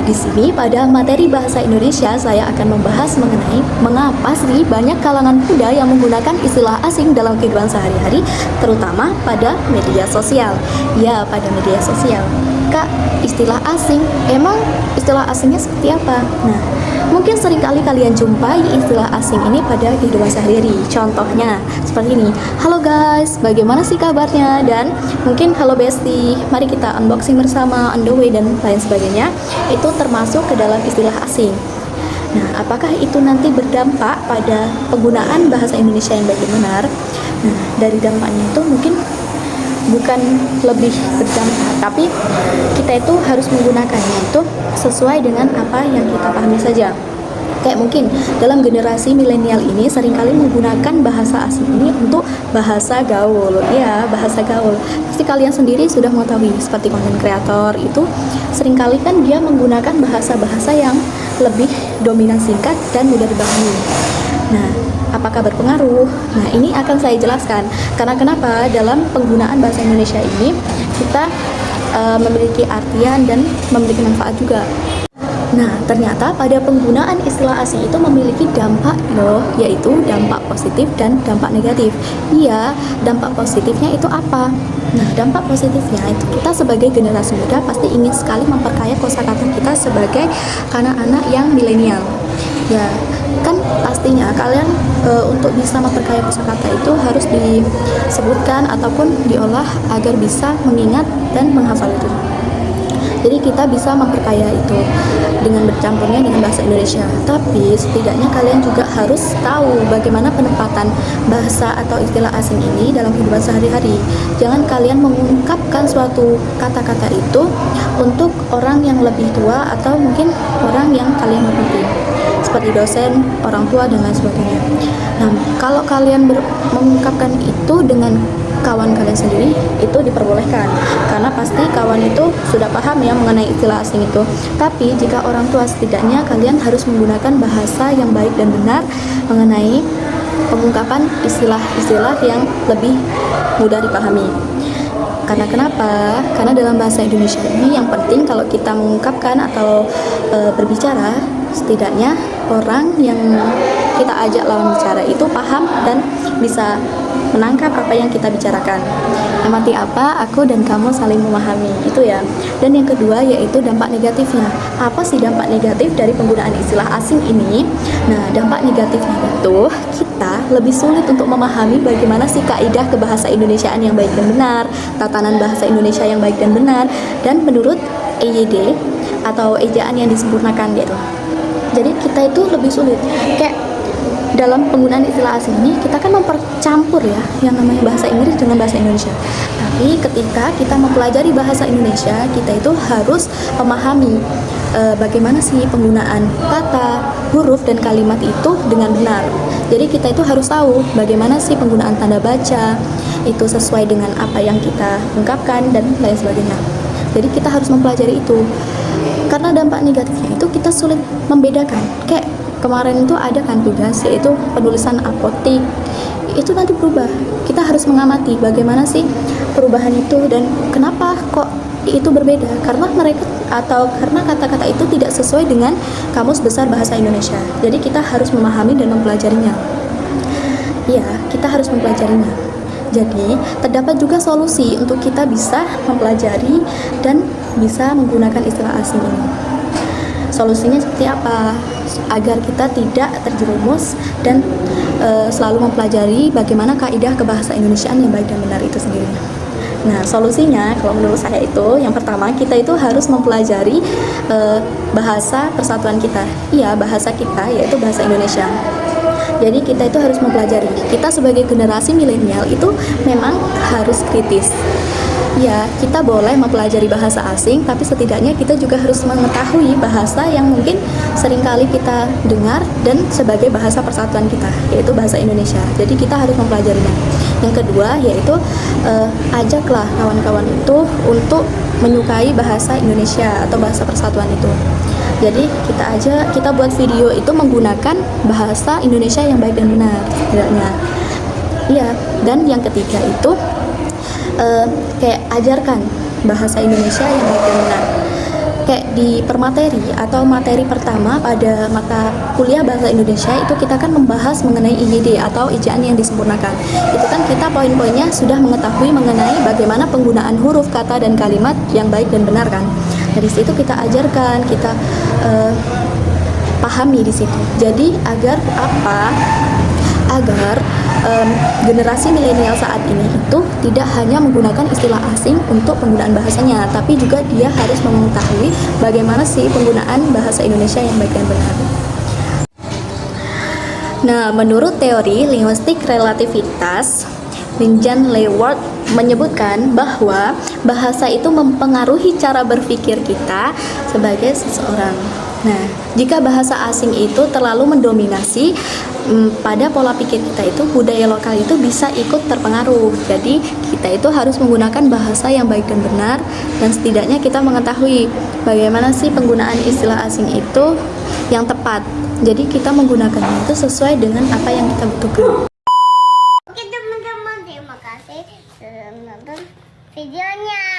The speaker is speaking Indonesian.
di sini pada materi bahasa Indonesia saya akan membahas mengenai mengapa sih banyak kalangan muda yang menggunakan istilah asing dalam kehidupan sehari-hari, terutama pada media sosial. Ya, pada media sosial. Kak, istilah asing, emang istilah asingnya seperti apa? Nah, mungkin seringkali kalian jumpai istilah asing ini pada kehidupan sehari-hari. Contohnya seperti ini. Halo guys, bagaimana sih kabarnya? Dan mungkin halo bestie, mari kita unboxing bersama, on the way, dan lain sebagainya. Itu termasuk ke dalam istilah asing. Nah, apakah itu nanti berdampak pada penggunaan bahasa Indonesia yang baik dan benar? Nah, dari dampaknya itu mungkin bukan lebih berdampak, tapi kita itu harus menggunakannya itu sesuai dengan apa yang kita pahami saja. Kayak mungkin dalam generasi milenial ini seringkali menggunakan bahasa asing ini untuk bahasa gaul. Ya, bahasa gaul. Pasti kalian sendiri sudah mengetahui, seperti konten kreator itu seringkali kan dia menggunakan bahasa-bahasa yang lebih dominan singkat dan mudah dipahami. Nah, apakah berpengaruh? Nah, ini akan saya jelaskan. Karena kenapa dalam penggunaan bahasa Indonesia ini kita memiliki artian dan memiliki manfaat juga. Nah, ternyata pada penggunaan istilah asing itu memiliki dampak loh, yaitu dampak positif dan dampak negatif. Iya, dampak positifnya itu apa? Nah, dampak positifnya itu kita sebagai generasi muda pasti ingin sekali memperkaya kosakata kita sebagai anak-anak yang milenial. Ya, kan pastinya kalian untuk bisa memperkaya kosakata itu harus disebutkan ataupun diolah agar bisa mengingat dan menghafal itu. Jadi kita bisa memperkaya itu dengan bercampurnya dengan bahasa Indonesia. Tapi setidaknya kalian juga harus tahu bagaimana penempatan bahasa atau istilah asing ini dalam kehidupan sehari-hari. Jangan kalian mengungkapkan suatu kata-kata itu untuk orang yang lebih tua atau mungkin orang yang kalian hormati, seperti dosen, orang tua, dan lain sebagainya. Nah, kalau kalian mengungkapkan itu dengan kawan kalian sendiri, itu diperbolehkan karena pasti kawan itu sudah paham ya mengenai istilah asing itu. Tapi jika orang tua, setidaknya kalian harus menggunakan bahasa yang baik dan benar mengenai pengungkapan istilah-istilah yang lebih mudah dipahami. Karena kenapa? Karena dalam bahasa Indonesia ini yang penting kalau kita mengungkapkan atau berbicara, setidaknya orang yang kita ajak lawan bicara itu paham dan bisa menangkap apa yang kita bicarakan. Yang penting apa? Aku dan kamu saling memahami, itu ya. Dan yang kedua yaitu dampak negatifnya. Apa sih dampak negatif dari penggunaan istilah asing ini? Nah, dampak negatifnya itu kita lebih sulit untuk memahami bagaimana sih kaidah kebahasa Indonesiaan yang baik dan benar, tatanan bahasa Indonesia yang baik dan benar, dan menurut EYD atau ejaan yang disempurnakan gitu. Jadi kita itu lebih sulit. Kayak dalam penggunaan istilah asing ini kita kan mempercampur ya yang namanya bahasa Inggris dengan bahasa Indonesia. Tapi ketika kita mempelajari bahasa Indonesia, kita itu harus memahami bagaimana sih penggunaan kata, huruf, dan kalimat itu dengan benar. Jadi kita itu harus tahu bagaimana sih penggunaan tanda baca itu sesuai dengan apa yang kita ungkapkan dan lain sebagainya. Jadi kita harus mempelajari itu. Karena dampak negatifnya itu kita sulit membedakan. Kayak kemarin itu ada kan tugas yaitu penulisan apotik, itu nanti berubah. Kita harus mengamati bagaimana sih perubahan itu dan kenapa kok itu berbeda, karena mereka atau karena kata-kata itu tidak sesuai dengan Kamus Besar Bahasa Indonesia. Jadi kita harus memahami dan mempelajarinya. Iya, kita harus mempelajarinya. Jadi terdapat juga solusi untuk kita bisa mempelajari dan bisa menggunakan istilah asing ini. Solusinya seperti apa? Agar kita tidak terjerumus dan selalu mempelajari bagaimana kaidah kebahasa Indonesiaan yang baik dan benar itu sendiri. Nah, solusinya kalau menurut saya itu yang pertama kita itu harus mempelajari bahasa persatuan kita. Iya, bahasa kita yaitu bahasa Indonesia. Jadi kita itu harus mempelajari. Kita sebagai generasi milenial itu memang harus kritis. Ya, kita boleh mempelajari bahasa asing, tapi setidaknya kita juga harus mengetahui bahasa yang mungkin seringkali kita dengar dan sebagai bahasa persatuan kita, yaitu bahasa Indonesia. Jadi kita harus mempelajarinya. Yang kedua yaitu ajaklah kawan-kawan itu untuk menyukai bahasa Indonesia atau bahasa persatuan itu. Jadi kita buat video itu menggunakan bahasa Indonesia yang baik dan benar setidaknya. Iya, dan yang ketiga itu kayak ajarkan bahasa Indonesia yang baik dan benar. kayak di permateri atau materi pertama pada mata kuliah bahasa Indonesia itu kita kan membahas mengenai IYD atau ejaan yang disempurnakan. Itu kan kita poin-poinnya sudah mengetahui mengenai bagaimana penggunaan huruf, kata, dan kalimat yang baik dan benar kan. Dari situ kita ajarkan, kita pahami di situ. Jadi agar apa? Agar generasi milenial saat ini itu tidak hanya menggunakan istilah asing untuk penggunaan bahasanya, tapi juga dia harus mengetahui bagaimana sih penggunaan bahasa Indonesia yang baik dan benar. Nah, menurut teori linguistik relativitas, Lin-Jan Leward menyebutkan bahwa bahasa itu mempengaruhi cara berpikir kita sebagai seseorang. Nah, jika bahasa asing itu terlalu mendominasi pada pola pikir kita itu, budaya lokal itu bisa ikut terpengaruh. Jadi, kita itu harus menggunakan bahasa yang baik dan benar, dan setidaknya kita mengetahui bagaimana sih penggunaan istilah asing itu yang tepat. Jadi, kita menggunakannya itu sesuai dengan apa yang kita butuhkan. Oke teman-teman, terima kasih sudah menonton videonya.